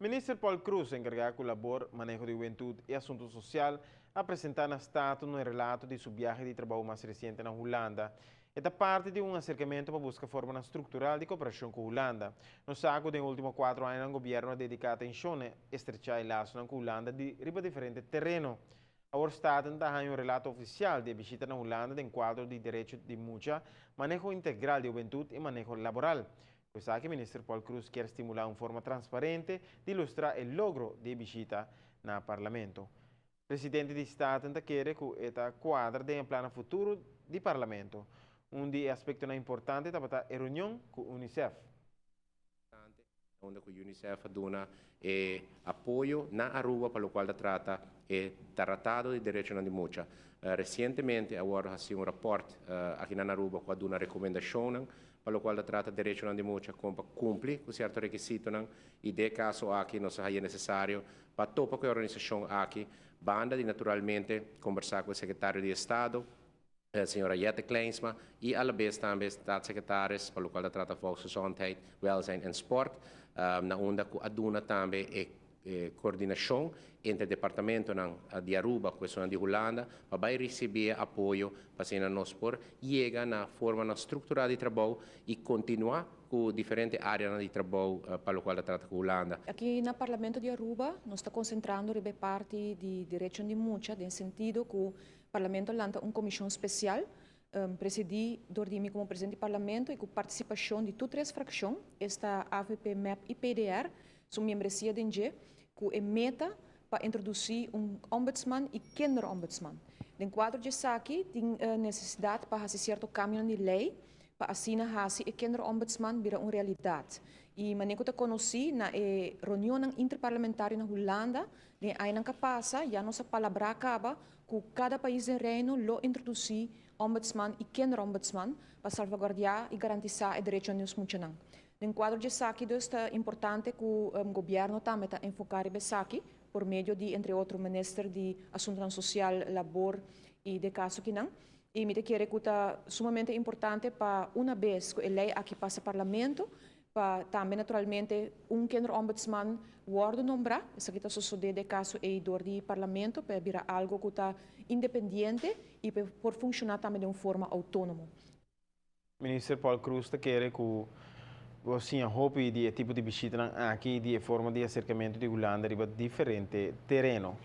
Ministro Paul Cruz, encargado com labor, manejo de juventude e assunto social, apresentar na Estado um relato de sua viagem de trabalho mais recente na Holanda. Esta parte de um acercamento para buscar forma estrutural de cooperação com a Holanda. No saco dos últimos 4 anos, o governo ha dedicado atenção a estrechar laços com a Holanda de riba diferentes terrenos. O Estado está em um relato oficial de visita na Holanda em quadro de direito de mucha, manejo integral de juventude e manejo laboral. Pues aquí, ministro Paul Cruz quer estimular uma forma transparente de ilustrar o logro de visita no Parlamento. O presidente do Estado quer que esta quadra de um plano futuro do Parlamento. De aspecto importante é a reunião com a Unicef. Onde o Unicef dona apoio na Aruba, para o qual trata o Tratado de Direitos de Mucha. Recentemente, agora ha sido rapporto aqui na Aruba com uma recomendação para o qual trata de direitos de mucha cumpre com certo requisito e de caso aqui não seja necessário para toda a organização aqui banda de naturalmente conversar com o secretário de Estado, a senhora Jette Kleinsma, e alla vez também staatssecretários para o qual trata de gezondheid, welzijn en sport, na onda que aduna também coordenação entre o departamento de Aruba, questão de Holanda, para receber apoio para ser nós por chegar na forma estruturada de trabalho e continuar com diferentes áreas de trabalho para o qual trata com Holanda. Aqui no Parlamento de Aruba, nós estamos concentrando sobre a parte de direitos de mucha, no sentido que o Parlamento lança uma comissão especial, presidida por mim como presidente do Parlamento e com participação de todas as frações, esta AVP, MEP e PDR, são membresia de NG, que é meta para introduzir ombudsman e kinderombudsman. No quadro de aqui, tem necessidade para fazer certo caminho de lei, para assim o kinderombudsman vira uma realidade. E maneiro que eu conheci na reunião interparlamentar na Holanda, de aí que passa, já nossa palavra acaba, que cada país do reino lo introduzir ombudsman e kinderombudsman para salvaguardar e garantizar o direito dos muchanan. No quadro de SACI, é importante que o governo também está enfocar em SACI, por meio de, entre outros, o Ministério de Assuntos Social, Labor e de caso que não. E me quero que é sumamente importante para, uma vez que a lei aqui passa ao Parlamento, para também, naturalmente, kinderombudsman word nombrar, isso que está sucedendo de caso aí do Parlamento, para virar algo que está independente e por funcionar também de uma forma autônoma. Ministro Paul Cruz quer que assim, a roupa e tipo de visita aqui de forma de acercamento de Holanda riba diferente terreno.